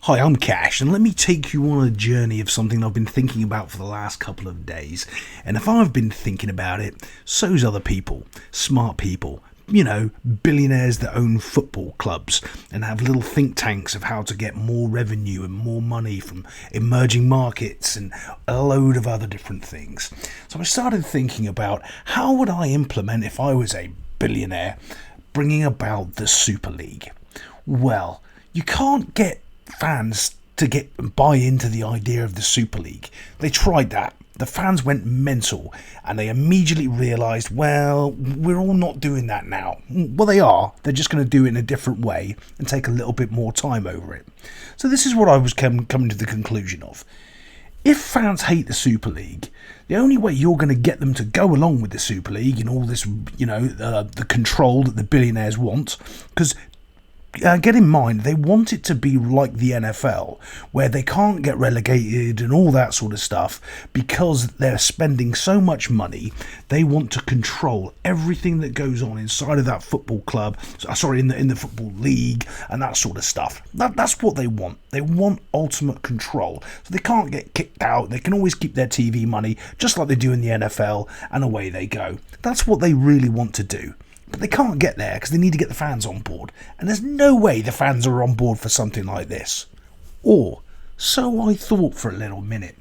Hi, I'm Cash, and let me take you on a journey of something I've been thinking about for the last couple of days. And if I've been thinking about it, so's other people, smart people. Billionaires that own football clubs and have little think tanks of how to get more revenue and more money from emerging markets and a load of other different things. So I started thinking about how would I implement, if I was a billionaire, bringing about the Super League. Well, you can't get fans to buy into the idea of the Super League. They tried that. The fans went mental and they immediately realised, well, we're all not doing that now. Well, they are. They're just going to do it in a different way and take a little bit more time over it. So this is what I was coming to the conclusion of. If fans hate the Super League, the only way you're going to get them to go along with the Super League and all this, the control that the billionaires want, because get in mind, they want it to be like the NFL, where they can't get relegated and all that sort of stuff because they're spending so much money. They want to control everything that goes on inside of that football club, in the football league and that sort of stuff. That's what they want. They want ultimate control. So they can't get kicked out. They can always keep their TV money, just like they do in the NFL, and away they go. That's what they really want to do. But they can't get there because they need to get the fans on board. And there's no way the fans are on board for something like this. Or, so I thought for a little minute.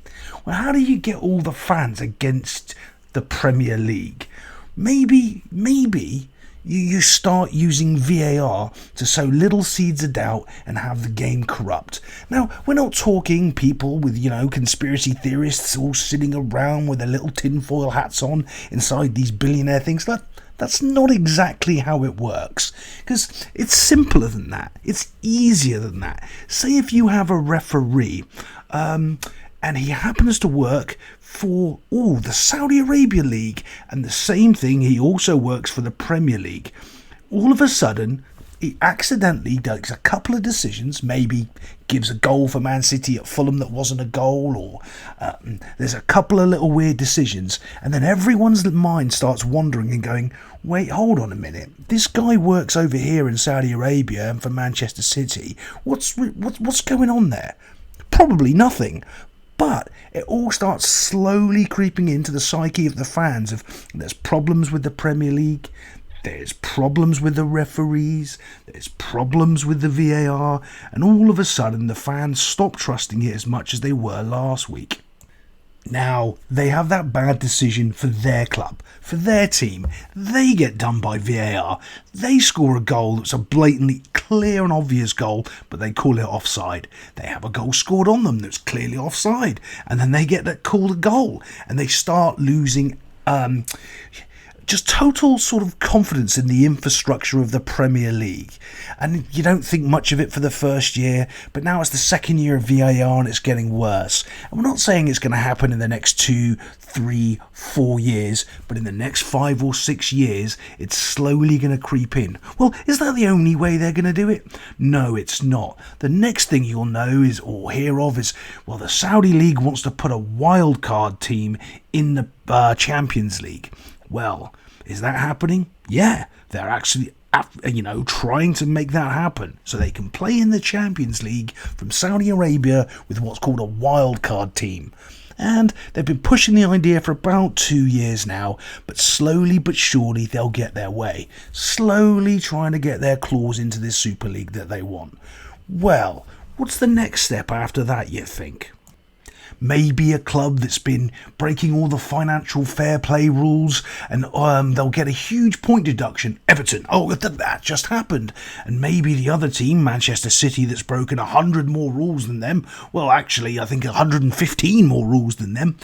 Well, how do you get all the fans against the Premier League? Maybe you start using VAR to sow little seeds of doubt and have the game corrupt. Now, we're not talking people with, conspiracy theorists all sitting around with their little tinfoil hats on inside these billionaire things. That's not exactly how it works, because it's simpler than that. It's easier than that. Say if you have a referee and he happens to work for the Saudi Arabia League, and the same thing, he also works for the Premier League. All of a sudden, he accidentally does a couple of decisions, maybe gives a goal for Man City at Fulham that wasn't a goal, or there's a couple of little weird decisions, and then everyone's mind starts wandering and going, wait, hold on a minute, this guy works over here in Saudi Arabia and for Manchester City. What's going on there? Probably nothing. But it all starts slowly creeping into the psyche of the fans. There's problems with the Premier League, there's problems with the referees, there's problems with the VAR, and all of a sudden the fans stop trusting it as much as they were last week. Now, they have that bad decision for their club, for their team. They get done by VAR. They score a goal that's a blatantly clear and obvious goal, but they call it offside. They have a goal scored on them that's clearly offside, and then they get that called a goal, and they start losing just total sort of confidence in the infrastructure of the Premier League. And you don't think much of it for the first year, but now it's the second year of VAR and it's getting worse. And we're not saying it's going to happen in the next 2, 3, 4 years, but in the next 5 or 6 years, it's slowly going to creep in. Well, is that the only way they're going to do it? No, it's not. The next thing you'll know is, or hear of, is, well, the Saudi League wants to put a wild card team in the Champions League. Well, is that happening? Yeah, they're actually, trying to make that happen so they can play in the Champions League from Saudi Arabia with what's called a wild card team. And they've been pushing the idea for about 2 years now, but slowly but surely they'll get their way. Slowly trying to get their claws into this Super League that they want. Well, what's the next step after that, you think? Maybe a club that's been breaking all the financial fair play rules, and they'll get a huge point deduction. Everton, that just happened. And maybe the other team, Manchester City, that's broken 100 more rules than them, well, actually, I think 115 more rules than them,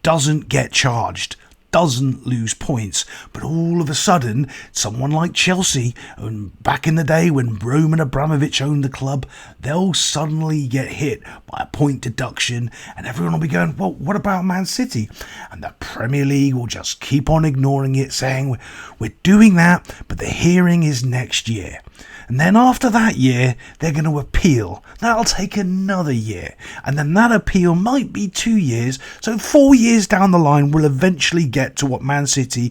doesn't get charged. Doesn't lose points, but all of a sudden, someone like Chelsea, and back in the day when Roman Abramovich owned the club, they'll suddenly get hit by a point deduction, and everyone will be going, well, what about Man City? And the Premier League will just keep on ignoring it, saying, we're doing that, but the hearing is next year. And then after that year, they're going to appeal. That'll take another year. And then that appeal might be 2 years. So 4 years down the line, we'll eventually get to what Man City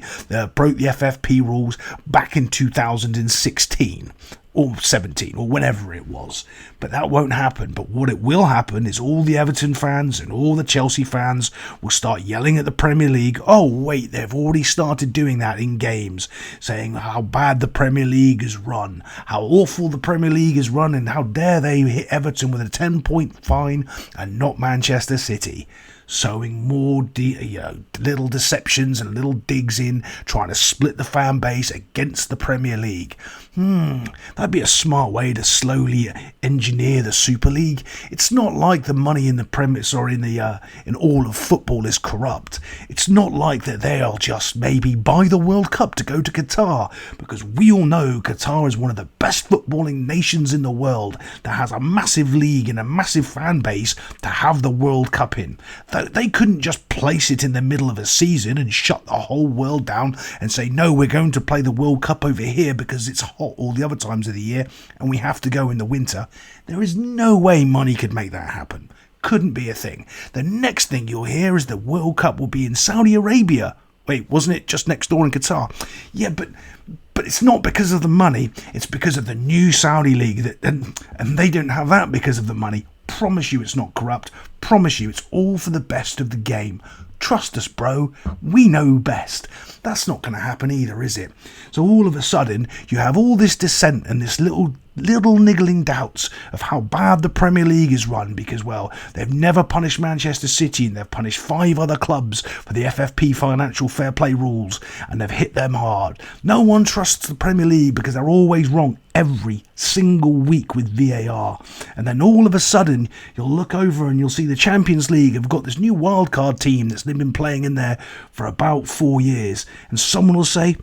broke the FFP rules back in 2016. or 17 or whenever it was. But that won't happen. But what it will happen is all the Everton fans and all the Chelsea fans will start yelling at the Premier League. Oh wait, they've already started doing that in games, saying how bad the Premier League is run, how awful the Premier League is run, and how dare they hit Everton with a 10-point fine and not Manchester City. Sowing more little deceptions and little digs in, trying to split the fan base against the Premier League. That'd be a smart way to slowly engineer the Super League. It's not like the money in the premise or in all of football is corrupt. It's not like that they'll just maybe buy the World Cup to go to Qatar, because we all know Qatar is one of the best footballing nations in the world that has a massive league and a massive fan base to have the World Cup in. They couldn't just place it in the middle of a season and shut the whole world down and say, no, we're going to play the World Cup over here because it's hot all the other times of the year and we have to go in the winter. There is no way money could make that happen. Couldn't be a thing. The next thing you'll hear is the World Cup will be in Saudi Arabia. Wait, wasn't it just next door in Qatar? Yeah, but it's not because of the money. It's because of the new Saudi league, and they don't have that because of the money. Promise you it's not corrupt. Promise you it's all for the best of the game. Trust us, bro. We know best. That's not going to happen either, is it? So all of a sudden, you have all this dissent and this little niggling doubts of how bad the Premier League is run because, well, they've never punished Manchester City and they've punished 5 other clubs for the FFP financial fair play rules and they've hit them hard. No one trusts the Premier League because they're always wrong every single week with VAR. And then all of a sudden, you'll look over and you'll see the Champions League have got this new wildcard team that's been playing in there for about 4 years. And someone will say,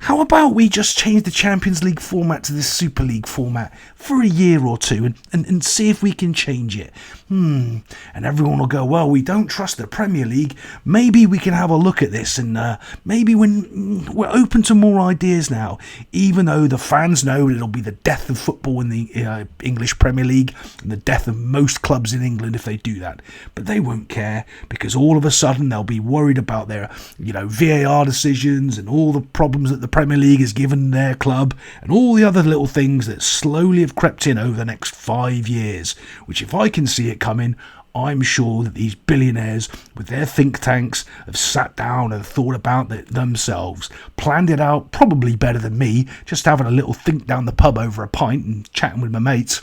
how about we just change the Champions League format to this Super League format for a year or two and see if we can change it? And everyone will go, well, we don't trust the Premier League. Maybe we can have a look at this and maybe we're open to more ideas now, even though the fans know it'll be the death of football in the English Premier League and the death of most clubs in England if they do that. But they won't care because all of a sudden they'll be worried about their VAR decisions and all the problems that the Premier League has given their club and all the other little things that slowly have crept in over the next 5 years, which if I can see it coming, I'm sure that these billionaires with their think tanks have sat down and thought about it themselves, planned it out probably better than me, just having a little think down the pub over a pint and chatting with my mates.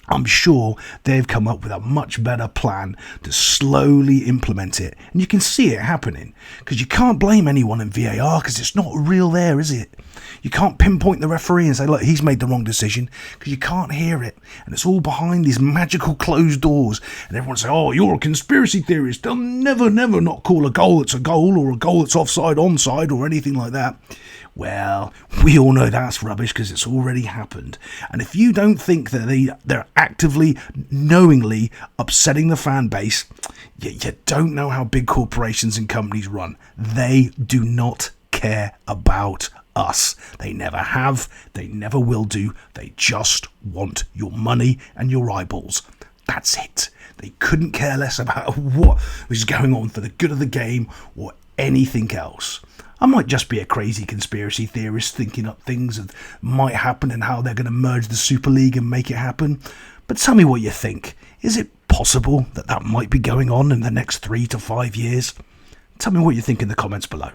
I'm sure they've come up with a much better plan to slowly implement it. And you can see it happening. Because you can't blame anyone in VAR because it's not real there, is it? You can't pinpoint the referee and say, look, he's made the wrong decision, because you can't hear it. And it's all behind these magical closed doors. And everyone say, oh, you're a conspiracy theorist. They'll never not call a goal that's a goal or a goal that's offside, onside or anything like that. Well, we all know that's rubbish because it's already happened. And if you don't think that they're actively, knowingly upsetting the fan base, you don't know how big corporations and companies run. They do not care about us. They never have. They never will do. They just want your money and your eyeballs. That's it. They couldn't care less about what was going on for the good of the game or anything else. I might just be a crazy conspiracy theorist thinking up things that might happen and how they're going to merge the Super League and make it happen. But tell me what you think. Is it possible that might be going on in the next 3 to 5 years? Tell me what you think in the comments below.